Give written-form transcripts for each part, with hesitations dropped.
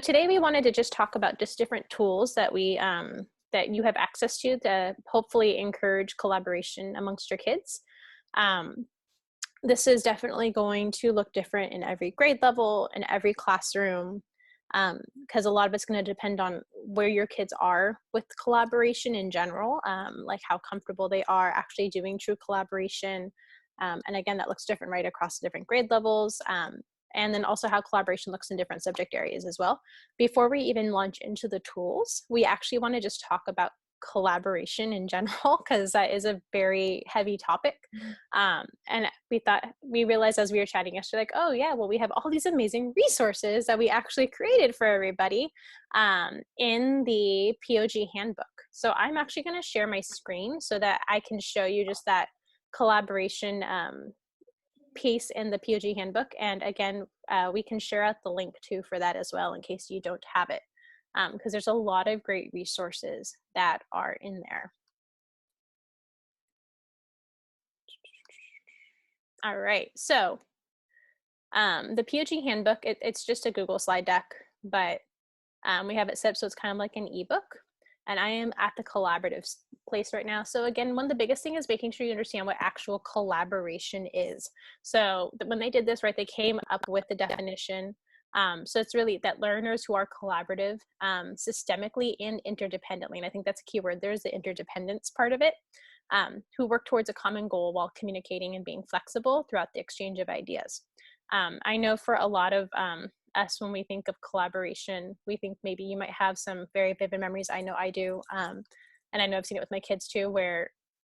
Today we wanted to just talk about just different tools that that you have access to hopefully encourage collaboration amongst your kids. Um, this is definitely going to look different in every grade level, in every classroom, because a lot of it's going to depend on where your kids are with collaboration in general, like how comfortable they are actually doing true collaboration. And again, that looks different right across the different grade levels. And then also how collaboration looks in different subject areas as well. Before we even launch into the tools, we actually want to just talk about collaboration in general, because that is a very heavy topic. And we realized as we were chatting yesterday, like, oh yeah, well, we have all these amazing resources that we actually created for everybody in the POG handbook. So I'm actually going to share my screen so that I can show you just that collaboration piece in the POG handbook. And again, we can share out the link too for that as well in case you don't have it, because there's a lot of great resources that are in there. All right, so the POG handbook, it's just a Google slide deck, but we have it set up so it's kind of like an ebook. And I am at the collaborative place right now. So again, one of the biggest thing is making sure you understand what actual collaboration is. So when they did this, right, they came up with the definition. So it's really that learners who are collaborative systemically and interdependently. And I think that's a key word. There's the interdependence part of it, who work towards a common goal while communicating and being flexible throughout the exchange of ideas. I know for a lot of us, when we think of collaboration, we think maybe you might have some very vivid memories. I know I do. And I know I've seen it with my kids too, where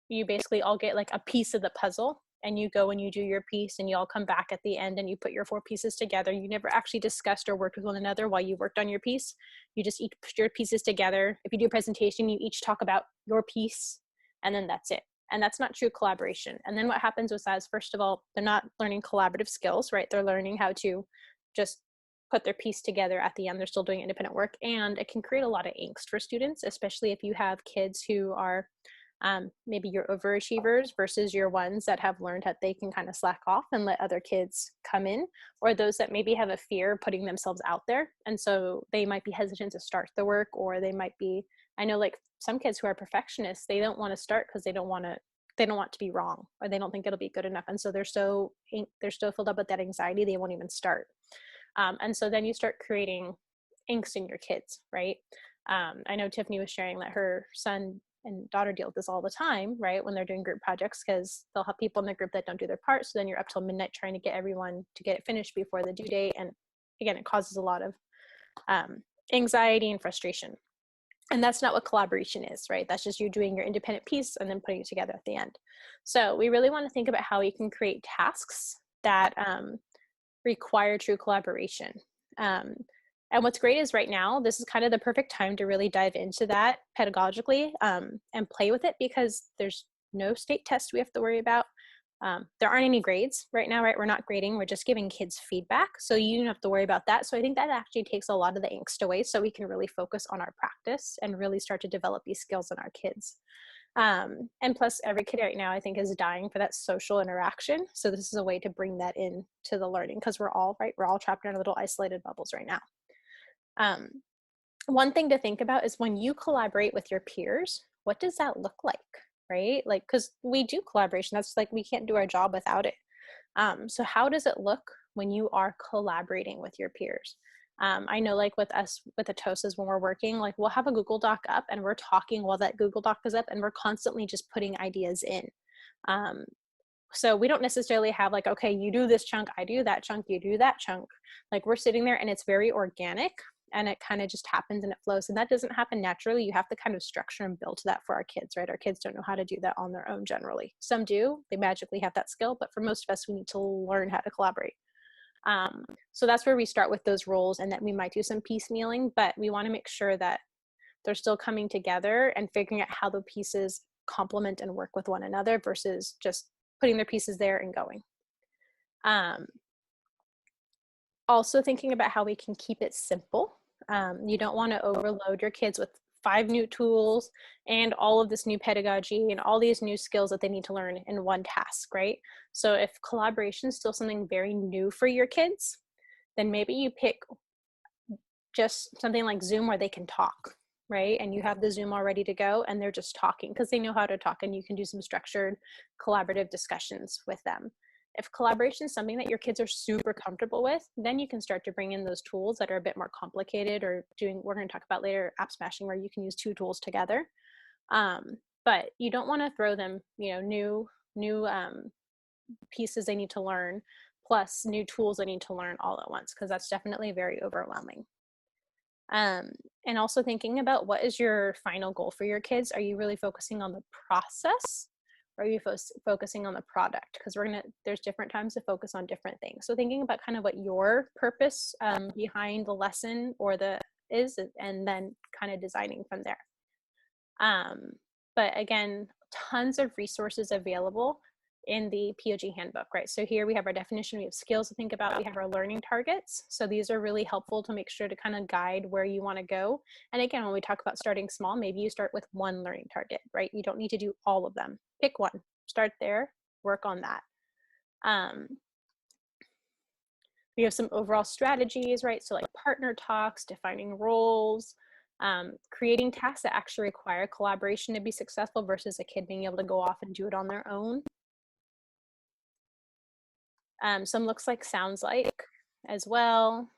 you basically all get like a piece of the puzzle and you go and you do your piece and you all come back at the end and you put your 4 pieces together. You never actually discussed or worked with one another while you worked on your piece. You just each put your pieces together. If you do a presentation, you each talk about your piece and then that's it. And that's not true collaboration. And then what happens with that is, first of all, they're not learning collaborative skills, right? They're learning how to just put their piece together at the end. They're still doing independent work, and it can create a lot of angst for students, especially if you have kids who are maybe your overachievers versus your ones that have learned that they can kind of slack off and let other kids come in, or those that maybe have a fear of putting themselves out there. And so they might be hesitant to start the work, or they might be, I know like some kids who are perfectionists, they don't want to start because they don't want to be wrong, or they don't think it'll be good enough. And so they're so filled up with that anxiety, they won't even start. And so then you start creating angst in your kids, right? I know Tiffany was sharing that her son and daughter deal with this all the time, right? When they're doing group projects, because they'll have people in the group that don't do their part. So then you're up till midnight trying to get everyone to get it finished before the due date. And again, it causes a lot of anxiety and frustration. And that's not what collaboration is, right? That's just you doing your independent piece and then putting it together at the end. So we really want to think about how we can create tasks that require true collaboration. And what's great is right now, this is kind of the perfect time to really dive into that pedagogically and play with it, because there's no state test we have to worry about. There aren't any grades right now, right? We're not grading, we're just giving kids feedback. So you don't have to worry about that. So I think that actually takes a lot of the angst away, so we can really focus on our practice and really start to develop these skills in our kids. And plus every kid right now, I think, is dying for that social interaction. So this is a way to bring that in to the learning, because we're all trapped in our little isolated bubbles right now. One thing to think about is when you collaborate with your peers, what does that look like, right? Like, because we do collaboration, that's like, we can't do our job without it. So how does it look when you are collaborating with your peers? I know like with us, with the TOSAs, when we're working, like we'll have a Google Doc up and we're talking while that Google Doc is up, and we're constantly just putting ideas in. So we don't necessarily have like, okay, you do this chunk, I do that chunk, you do that chunk. Like we're sitting there and it's very organic, and it kind of just happens and it flows. And that doesn't happen naturally. You have to kind of structure and build to that for our kids, right? Our kids don't know how to do that on their own generally. Some do, they magically have that skill, but for most of us, we need to learn how to collaborate. So that's where we start with those roles, and that we might do some piecemealing, but we want to make sure that they're still coming together and figuring out how the pieces complement and work with one another versus just putting their pieces there and going. Also thinking about how we can keep it simple. You don't want to overload your kids with 5 new tools and all of this new pedagogy and all these new skills that they need to learn in one task, right? So if collaboration is still something very new for your kids, then maybe you pick just something like Zoom where they can talk, right? And you have the Zoom all ready to go and they're just talking because they know how to talk, and you can do some structured collaborative discussions with them. If collaboration is something that your kids are super comfortable with, then you can start to bring in those tools that are a bit more complicated, or we're going to talk about later, app smashing, where you can use two tools together. But you don't want to throw them, new pieces they need to learn, plus new tools they need to learn all at once, because that's definitely very overwhelming. And also thinking about, what is your final goal for your kids? Are you really focusing on the process, or are you focusing on the product? Because there's different times to focus on different things. So thinking about kind of what your purpose behind the lesson is, and then kind of designing from there. But again, tons of resources available in the POG handbook, right? So here we have our definition, we have skills to think about, we have our learning targets. So these are really helpful to make sure to kind of guide where you want to go. And again, when we talk about starting small, maybe you start with one learning target, right? You don't need to do all of them. Pick one, start there, work on that. We have some overall strategies, right? So like partner talks, defining roles, creating tasks that actually require collaboration to be successful versus a kid being able to go off and do it on their own. Some looks like, sounds like as well.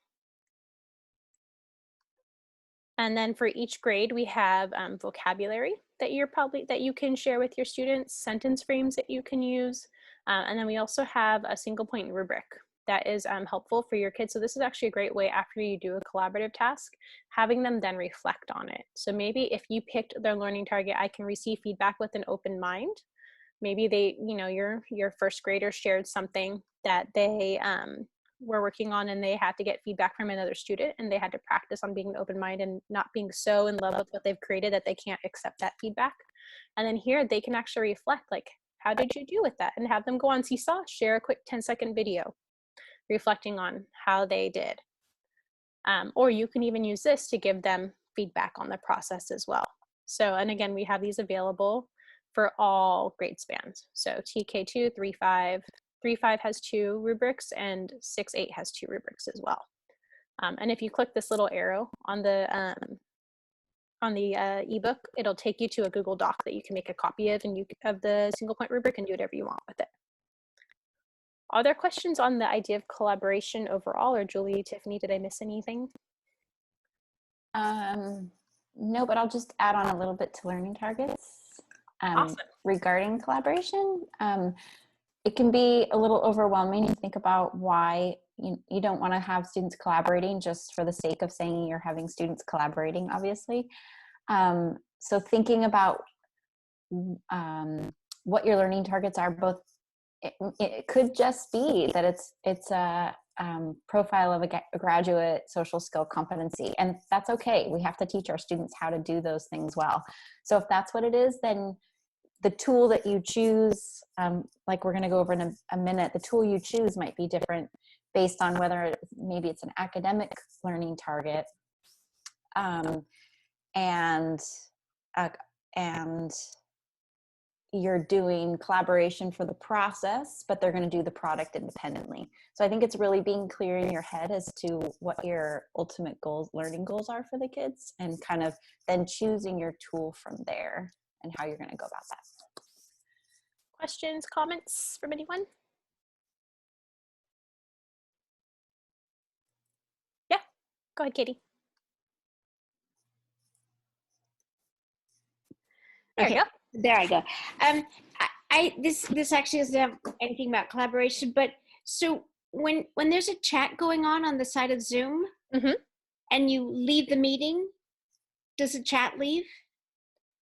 And then for each grade, we have vocabulary that you can share with your students, sentence frames that you can use. And then we also have a single point rubric that is helpful for your kids. So this is actually a great way, after you do a collaborative task, having them then reflect on it. So maybe if you picked their learning target, I can receive feedback with an open mind. Maybe your first grader shared something that they were working on, and they had to get feedback from another student, and they had to practice on being open minded and not being so in love with what they've created that they can't accept that feedback. And then here they can actually reflect, like, how did you do with that? And have them go on Seesaw, share a quick 10-second video reflecting on how they did. Or you can even use this to give them feedback on the process as well. So, and again, we have these available for all grade spans. So TK2, 3-5 has 2 rubrics, and 6-8 has 2 rubrics as well. And if you click this little arrow on the ebook, it'll take you to a Google Doc that you can make a copy of, of the single point rubric, and do whatever you want with it. Are there questions on the idea of collaboration overall? Or Julie, Tiffany, did I miss anything? No, but I'll just add on a little bit to learning targets. Awesome. Regarding collaboration, it can be a little overwhelming to think about why you don't want to have students collaborating just for the sake of saying you're having students collaborating, obviously. So thinking about what your learning targets are, both it could just be that it's a profile of a graduate social skill competency, and that's okay. We have to teach our students how to do those things well. So if that's what it is, then the tool that you choose, like we're going to go over in a minute, the tool you choose might be different based on whether maybe it's an academic learning target, and you're doing collaboration for the process, but they're going to do the product independently. So I think it's really being clear in your head as to what your ultimate goals, learning goals are for the kids, and kind of then choosing your tool from there and how you're going to go about that. Questions, comments from anyone? Yeah, go ahead, Katie. There you go. There I go. This actually doesn't have anything about collaboration, but so when there's a chat going on the side of Zoom, and you leave the meeting, does the chat leave?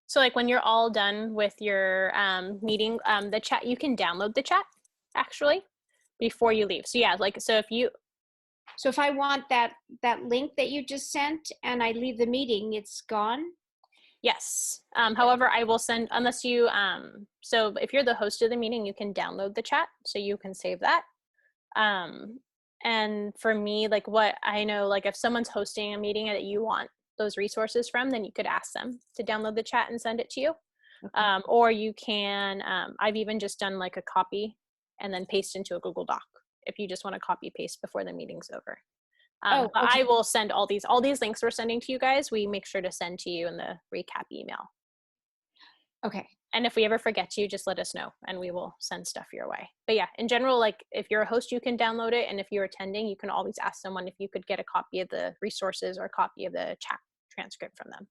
So like when you're all done with your meeting, the chat, you can download the chat actually before you leave. So yeah, like, so if I want that link that you just sent and I leave the meeting, it's gone? Yes. However, I will send, unless you, so if you're the host of the meeting, you can download the chat, so you can save that. And for me, like what I know, like if someone's hosting a meeting that you want those resources from, then you could ask them to download the chat and send it to you. Okay. Or you can, I've even just done like a copy and then paste into a Google Doc if you just want to copy paste before the meeting's over. Oh, But okay. I will send all these links we're sending to you guys. We make sure to send to you in the recap email. Okay. And if we ever forget you, just let us know and we will send stuff your way. But yeah, in general, like if you're a host, you can download it. And if you're attending, you can always ask someone if you could get a copy of the resources or a copy of the chat transcript from them.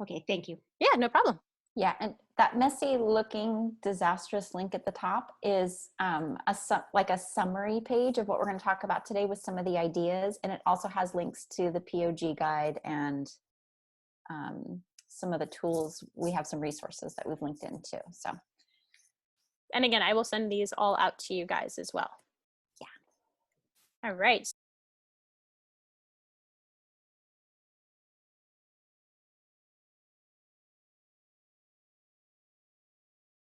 Okay. Thank you. Yeah, no problem. Yeah, and that messy looking disastrous link at the top is like a summary page of what we're going to talk about today with some of the ideas. And it also has links to the POG guide and some of the tools. We have some resources that we've linked in too. So, and again, I will send these all out to you guys as well. Yeah. All right.